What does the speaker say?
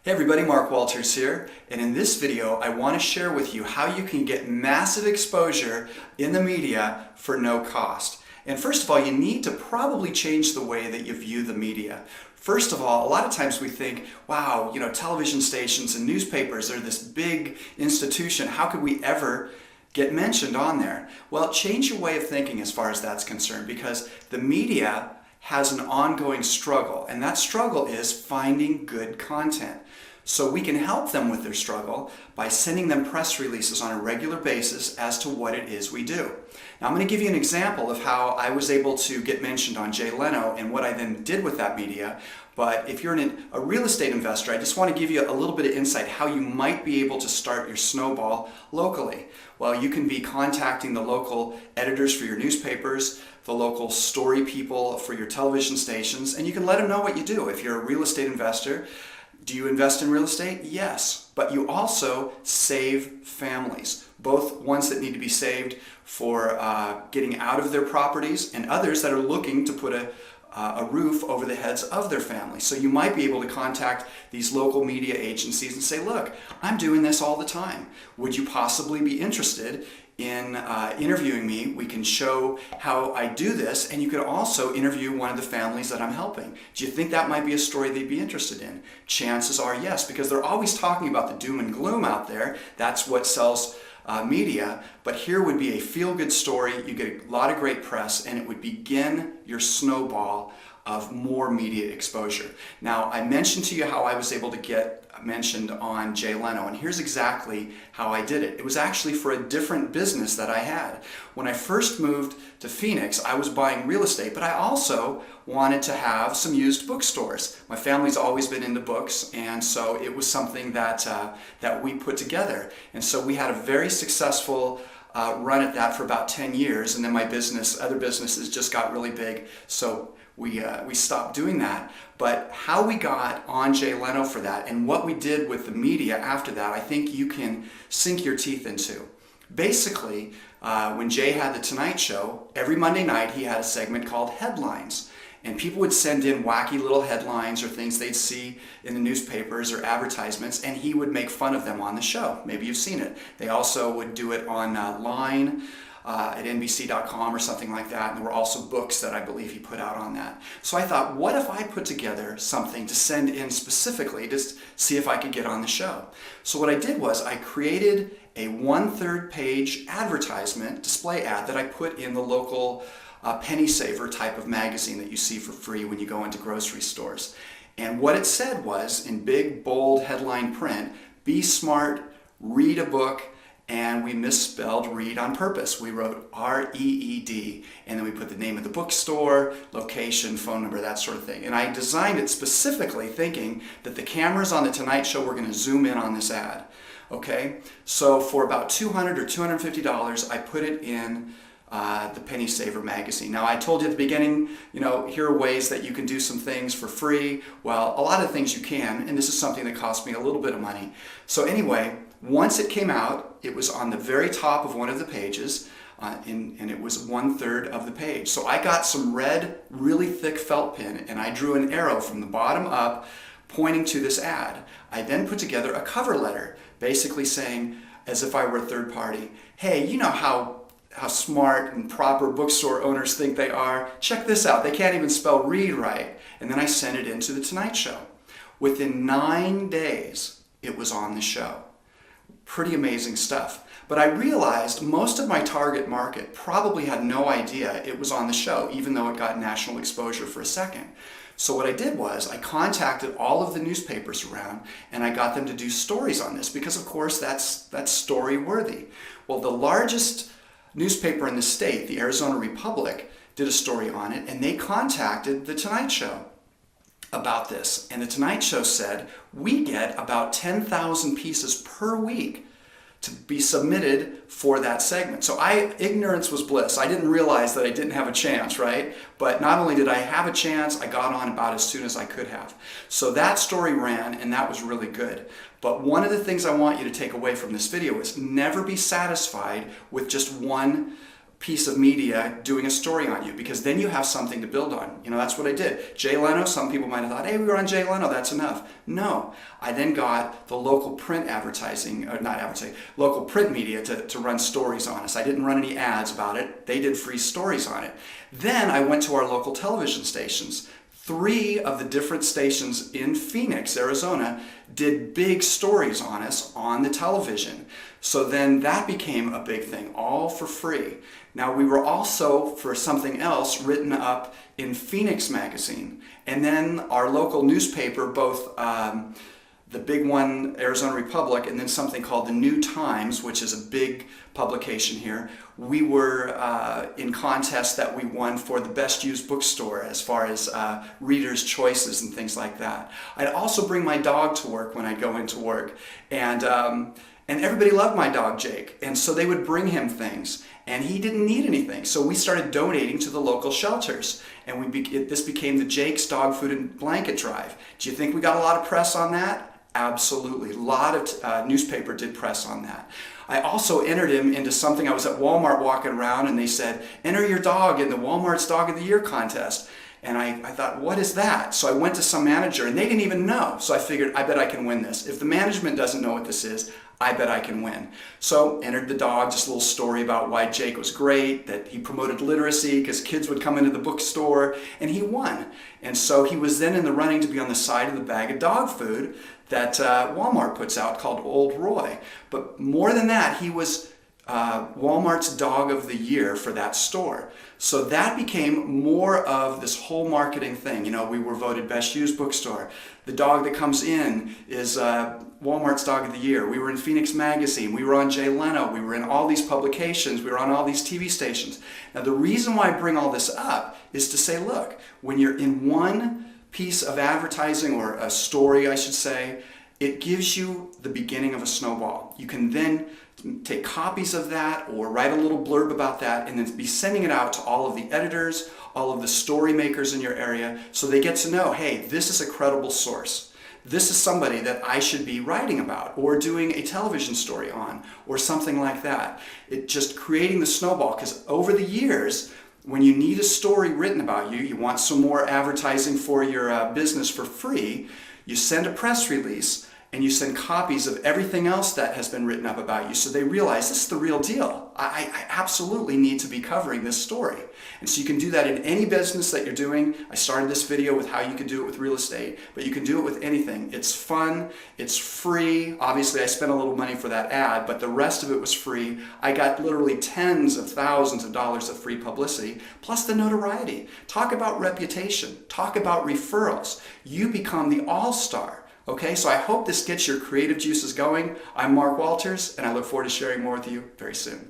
Hey everybody, Mark Walters here, and in this video I want to share with you how you can get massive exposure in the media for no cost. And first of all, you need to probably change the way that you view the media. First of all, a lot of times we think, wow, television stations and newspapers are this big institution, how could we ever get mentioned on there? Well, change your way of thinking as far as that's concerned, because the media has an ongoing struggle, and that struggle is finding good content. So we can help them with their struggle by sending them press releases on a regular basis as to what it is we do. Now I'm going to give you an example of how I was able to get mentioned on Jay Leno and what I then did with that media. But if you're a real estate investor, I just want to give you a little bit of insight how you might be able to start your snowball locally. Well, you can be contacting the local editors for your newspapers, the local story people for your television stations, and you can let them know what you do. If you're a real estate investor, do you invest in real estate? Yes, but you also save families, both ones that need to be saved for getting out of their properties and others that are looking to put a roof over the heads of their families. So you might be able to contact these local media agencies and say, look, I'm doing this all the time. Would you possibly be interested in interviewing me? We can show how I do this, and you could also interview one of the families that I'm helping. Do you think that might be a story they'd be interested in? Chances are yes, because they're always talking about the doom and gloom out there. That's what sells media. But here would be a feel-good story. You get a lot of great press, and it would begin your snowball of more media exposure. Now, I mentioned to you how I was able to get mentioned on Jay Leno, and here's exactly how I did it. It was actually for a different business that I had. When I first moved to Phoenix, I was buying real estate, but I also wanted to have some used bookstores. My family's always been into books, and so it was something that we put together. And so we had a very successful run at that for about 10 years, and then my other businesses just got really big, so we stopped doing that. But how we got on Jay Leno for that and what we did with the media after that, I think you can sink your teeth into. Basically, when Jay had The Tonight Show, every Monday night he had a segment called Headlines. And people would send in wacky little headlines or things they'd see in the newspapers or advertisements, and he would make fun of them on the show. Maybe you've seen it. They also would do it on line at NBC.com or something like that, and there were also books that I believe he put out on that. So I thought, what if I put together something to send in specifically to see if I could get on the show? So what I did was I created a 1/3 page advertisement, display ad, that I put in the local penny saver type of magazine that you see for free when you go into grocery stores. And what it said was, in big, bold headline print, be smart, read a book, and we misspelled read on purpose. We wrote R-E-E-D, and then we put the name of the bookstore, location, phone number, that sort of thing. And I designed it specifically thinking that the cameras on The Tonight Show were going to zoom in on this ad. Okay, so for about $200 or $250, I put it in the Penny Saver magazine. Now, I told you at the beginning, here are ways that you can do some things for free. Well, a lot of things you can, and this is something that cost me a little bit of money. So anyway, once it came out, it was on the very top of one of the pages, and it was 1/3 of the page. So I got some red, really thick felt pen, and I drew an arrow from the bottom up pointing to this ad. I then put together a cover letter, basically saying, as if I were a third party, hey, you know how smart and proper bookstore owners think they are? Check this out. They can't even spell read right. And then I sent it into The Tonight Show. Within 9 days, it was on the show. Pretty amazing stuff. But I realized most of my target market probably had no idea it was on the show, even though it got national exposure for a second. So what I did was I contacted all of the newspapers around, and I got them to do stories on this, because of course that's story worthy. Well, the largest newspaper in the state, the Arizona Republic, did a story on it, and they contacted The Tonight Show about this. And The Tonight Show said, we get about 10,000 pieces per week to be submitted for that segment. So ignorance was bliss. I didn't realize that I didn't have a chance, right? But not only did I have a chance, I got on about as soon as I could have. So that story ran, and that was really good. But one of the things I want you to take away from this video is never be satisfied with just one piece of media doing a story on you, because then you have something to build on. You know, that's what I did. Jay Leno, some people might have thought, hey, we were on Jay Leno, that's enough. No, I then got the local print advertising, or not advertising, local print media to run stories on us. I didn't run any ads about it. They did free stories on it. Then I went to our local television stations. 3 of the different stations in Phoenix, Arizona, did big stories on us on the television. So then that became a big thing, all for free. Now we were also, for something else, written up in Phoenix Magazine. And then our local newspaper, both the big one, Arizona Republic, and then something called the New Times, which is a big publication here. We were in contests that we won for the best used bookstore as far as readers' choices and things like that. I'd also bring my dog to work when I'd go into work. And everybody loved my dog, Jake. And so they would bring him things. And he didn't need anything. So we started donating to the local shelters. And this became the Jake's Dog Food and Blanket Drive. Do you think we got a lot of press on that? Absolutely. A lot of newspaper did press on that. I also entered him into something. I was at Walmart walking around and they said, enter your dog in the Walmart's Dog of the Year contest. And I thought, what is that? So I went to some manager and they didn't even know. So I figured, I bet I can win this. If the management doesn't know what this is, I bet I can win. So entered the dog, just a little story about why Jake was great, that he promoted literacy because kids would come into the bookstore, and he won. And so he was then in the running to be on the side of the bag of dog food that Walmart puts out called Old Roy. But more than that, he was Walmart's Dog of the Year for that store. So that became more of this whole marketing thing. You know, we were voted best used bookstore. The dog that comes in is Walmart's Dog of the Year. We were in Phoenix Magazine. We were on Jay Leno. We were in all these publications. We were on all these TV stations. Now the reason why I bring all this up is to say, look, when you're in one piece of advertising, or a story I should say, it gives you the beginning of a snowball. You can then take copies of that or write a little blurb about that and then be sending it out to all of the editors, all of the story makers in your area, so they get to know, hey, this is a credible source. This is somebody that I should be writing about or doing a television story on or something like that. It just creating the snowball, because over the years, when you need a story written about you, you want some more advertising for your business for free, you send a press release and you send copies of everything else that has been written up about you, so they realize this is the real deal. I absolutely need to be covering this story. And so you can do that in any business that you're doing. I started this video with how you can do it with real estate, but you can do it with anything. It's fun, it's free. Obviously I spent a little money for that ad, but the rest of it was free. I got literally tens of thousands of dollars of free publicity, plus the notoriety. Talk about reputation, talk about referrals. You become the all-star. Okay, so I hope this gets your creative juices going. I'm Mark Walters, and I look forward to sharing more with you very soon.